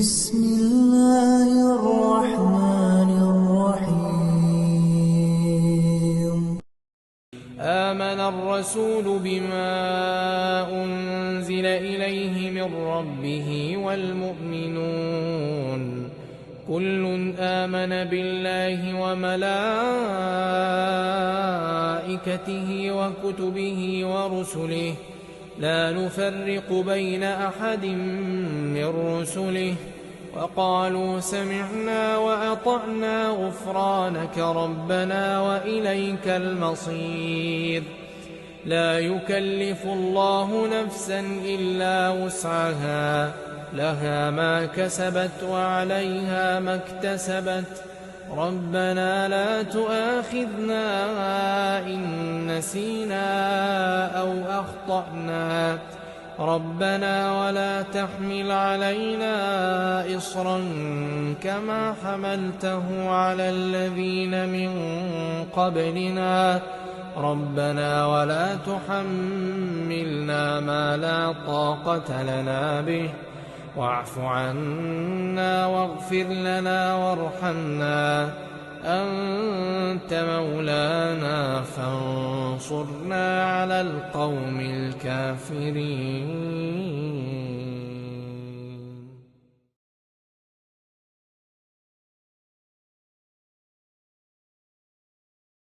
بسم الله الرحمن الرحيم. آمن الرسول بما أنزل إليه من ربه والمؤمنون كل آمن بالله وملائكته وكتبه ورسله لا نفرق بين أحد من رسله وقالوا سمعنا وأطعنا غفرانك ربنا وإليك المصير. لا يكلف الله نفسا إلا وسعها لها ما كسبت وعليها ما اكتسبت ربنا لا تؤاخذنا إن نسينا أو أخطأنا ربنا ولا تحمل علينا إصرا كما حملته على الذين من قبلنا ربنا ولا تحملنا ما لا طاقة لنا به واعف عنا واغفر لنا وارحمنا أنت مولانا فانصرنا على القوم الكافرين.